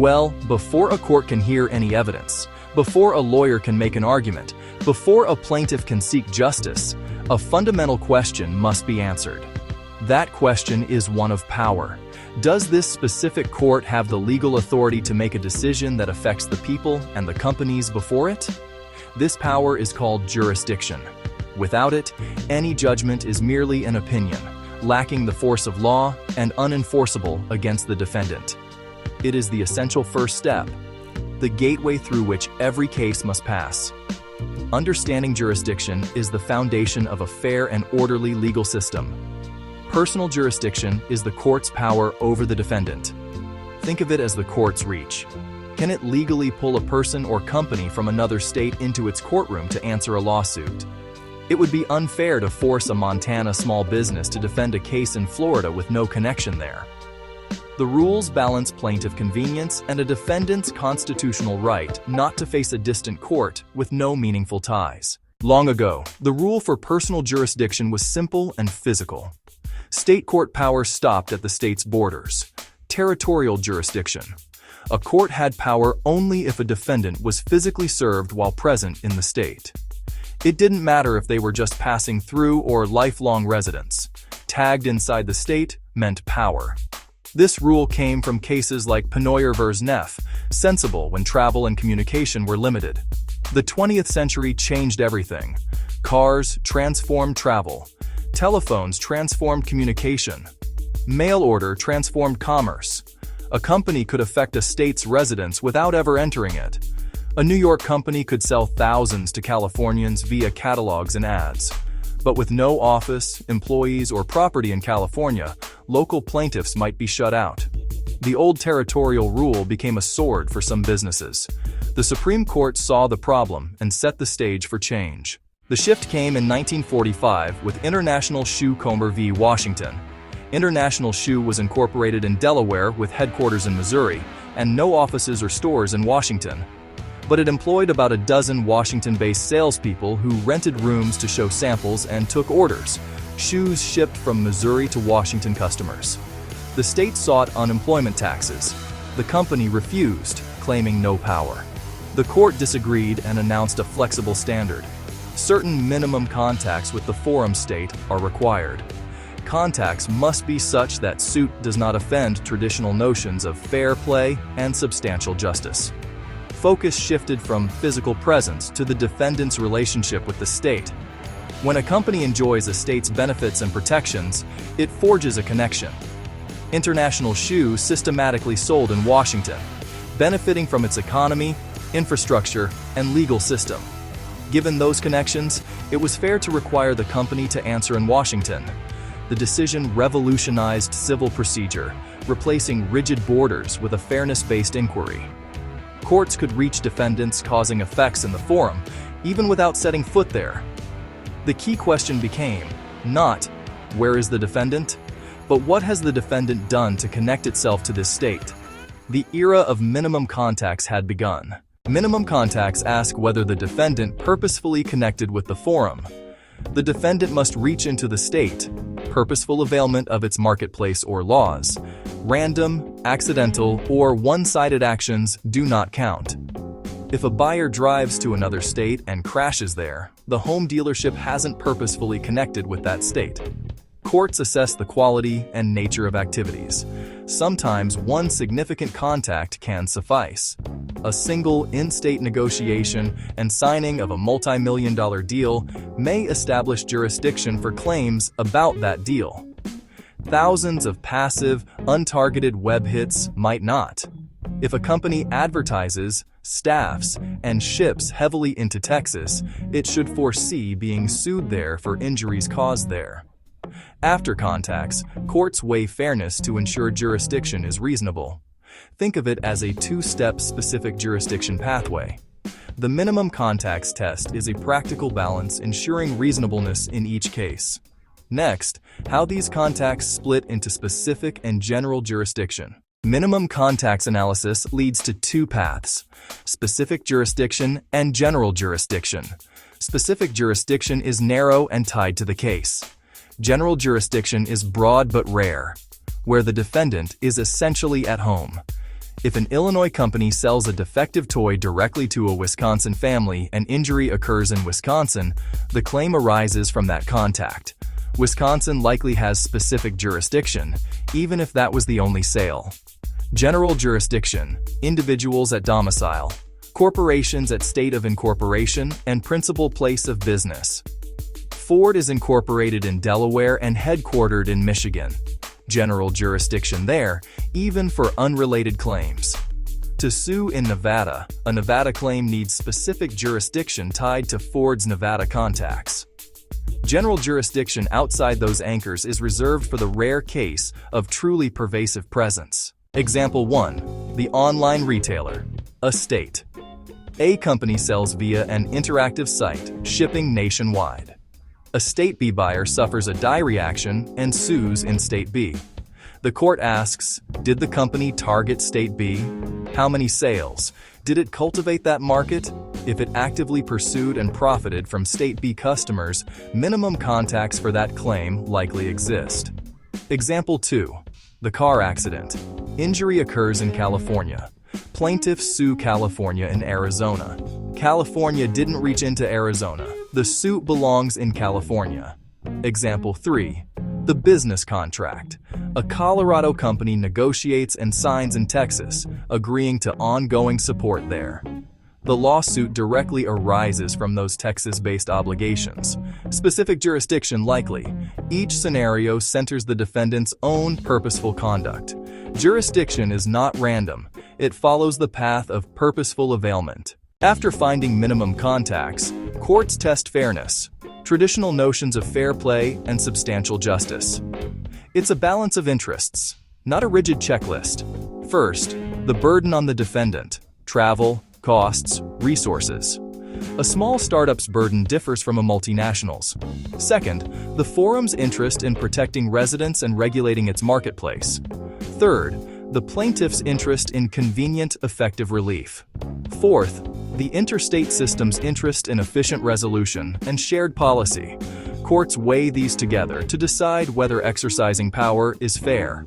Well, before a court can hear any evidence, before a lawyer can make an argument, before a plaintiff can seek justice, a fundamental question must be answered. That question is one of power. Does this specific court have the legal authority to make a decision that affects the people and the companies before it? This power is called jurisdiction. Without it, any judgment is merely an opinion, lacking the force of law and unenforceable against the defendant. It is the essential first step, the gateway through which every case must pass. Understanding jurisdiction is the foundation of a fair and orderly legal system. Personal jurisdiction is the court's power over the defendant. Think of it as the court's reach. Can it legally pull a person or company from another state into its courtroom to answer a lawsuit? It would be unfair to force a Montana small business to defend a case in Florida with no connection there. The rules balance plaintiff convenience and a defendant's constitutional right not to face a distant court with no meaningful ties. Long ago, the rule for personal jurisdiction was simple and physical. State court power stopped at the state's borders. Territorial jurisdiction. A court had power only if a defendant was physically served while present in the state. It didn't matter if they were just passing through or lifelong residents. Tagged inside the state meant power. This rule came from cases like Pennoyer vs. Neff, sensible when travel and communication were limited. The 20th century changed everything. Cars transformed travel. Telephones transformed communication. Mail order transformed commerce. A company could affect a state's residents without ever entering it. A New York company could sell thousands to Californians via catalogs and ads. But with no office, employees, or property in California, local plaintiffs might be shut out. The old territorial rule became a sword for some businesses. The Supreme Court saw the problem and set the stage for change. The shift came in 1945 with International Shoe Comer v. Washington. International Shoe was incorporated in Delaware with headquarters in Missouri and no offices or stores in Washington. But it employed about a dozen Washington-based salespeople who rented rooms to show samples and took orders, shoes shipped from Missouri to Washington customers. The state sought unemployment taxes. The company refused, claiming no power. The court disagreed and announced a flexible standard. Certain minimum contacts with the forum state are required. Contacts must be such that suit does not offend traditional notions of fair play and substantial justice. Focus shifted from physical presence to the defendant's relationship with the state. When a company enjoys a state's benefits and protections, it forges a connection. International Shoe systematically sold in Washington, benefiting from its economy, infrastructure, and legal system. Given those connections, it was fair to require the company to answer in Washington. The decision revolutionized civil procedure, replacing rigid borders with a fairness-based inquiry. Courts could reach defendants causing effects in the forum, even without setting foot there. The key question became, not, where is the defendant? But what has the defendant done to connect itself to this state? The era of minimum contacts had begun. Minimum contacts ask whether the defendant purposefully connected with the forum. The defendant must reach into the state, purposeful availment of its marketplace or laws. Random, accidental, or one-sided actions do not count. If a buyer drives to another state and crashes there, the home dealership hasn't purposefully connected with that state. Courts assess the quality and nature of activities. Sometimes one significant contact can suffice. A single in-state negotiation and signing of a multi-million-dollar deal may establish jurisdiction for claims about that deal. Thousands of passive, untargeted web hits might not. If a company advertises, staffs, and ships heavily into Texas, it should foresee being sued there for injuries caused there. After contacts, courts weigh fairness to ensure jurisdiction is reasonable. Think of it as a two-step specific jurisdiction pathway. The minimum contacts test is a practical balance ensuring reasonableness in each case. Next, how these contacts split into specific and general jurisdiction. Minimum contacts analysis leads to two paths: specific jurisdiction and general jurisdiction. Specific jurisdiction is narrow and tied to the case. General jurisdiction is broad but rare, where the defendant is essentially at home. If an Illinois company sells a defective toy directly to a Wisconsin family and injury occurs in Wisconsin, the claim arises from that contact. Wisconsin likely has specific jurisdiction, even if that was the only sale. General jurisdiction, individuals at domicile, corporations at state of incorporation, and principal place of business. Ford is incorporated in Delaware and headquartered in Michigan. General jurisdiction there, even for unrelated claims. To sue in Nevada, a Nevada claim needs specific jurisdiction tied to Ford's Nevada contacts. General jurisdiction outside those anchors is reserved for the rare case of truly pervasive presence. Example 1. The online retailer. A state. A company sells via an interactive site, shipping nationwide. A State B buyer suffers a dye reaction and sues in State B. The court asks, did the company target State B? How many sales? Did it cultivate that market? If it actively pursued and profited from State B customers, minimum contacts for that claim likely exist. Example 2. The car accident. Injury occurs in California. Plaintiffs sue California and Arizona. California didn't reach into Arizona. The suit belongs in California. Example 3. The business contract. A Colorado company negotiates and signs in Texas, agreeing to ongoing support there. The lawsuit directly arises from those Texas-based obligations. Specific jurisdiction likely. Each scenario centers the defendant's own purposeful conduct. Jurisdiction is not random. It follows the path of purposeful availment. After finding minimum contacts, courts test fairness, traditional notions of fair play, and substantial justice. It's a balance of interests, not a rigid checklist. First, the burden on the defendant, travel, costs, resources. A small startup's burden differs from a multinational's. Second, the forum's interest in protecting residents and regulating its marketplace. Third, the plaintiff's interest in convenient, effective relief. Fourth, the interstate system's interest in efficient resolution and shared policy. Courts weigh these together to decide whether exercising power is fair.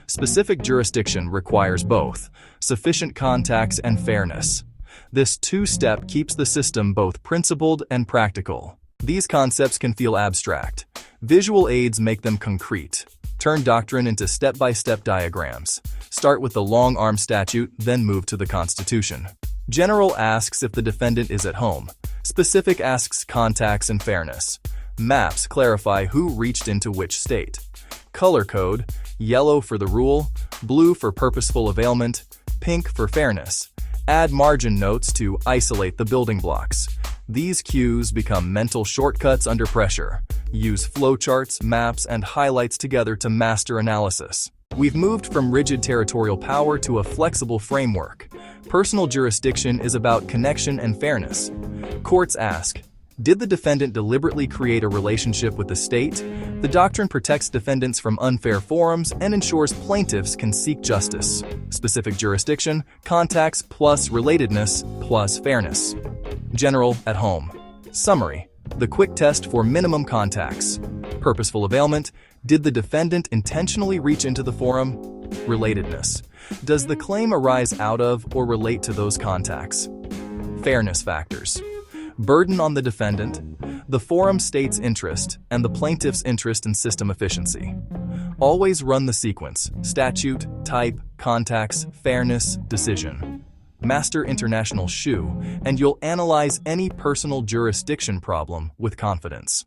Specific jurisdiction requires both sufficient contacts and fairness. This two-step keeps the system both principled and practical. These concepts can feel abstract. Visual aids make them concrete. Turn doctrine into step-by-step diagrams. Start with the long-arm statute, then move to the Constitution. General asks if the defendant is at home. Specific asks contacts and fairness. Maps clarify who reached into which state. Color code, yellow for the rule, blue for purposeful availment, pink for fairness. Add margin notes to isolate the building blocks. These cues become mental shortcuts under pressure. Use flowcharts, maps, and highlights together to master analysis. We've moved from rigid territorial power to a flexible framework. Personal jurisdiction is about connection and fairness. Courts ask, did the defendant deliberately create a relationship with the state? The doctrine protects defendants from unfair forums and ensures plaintiffs can seek justice. Specific jurisdiction, contacts plus relatedness plus fairness. General at home. Summary. The quick test for minimum contacts. Purposeful availment. Did the defendant intentionally reach into the forum? Relatedness. Does the claim arise out of or relate to those contacts? Fairness factors. Burden on the defendant, the forum state's interest, and the plaintiff's interest in system efficiency. Always run the sequence: statute, type, contacts, fairness, decision. Master international SHU, and you'll analyze any personal jurisdiction problem with confidence.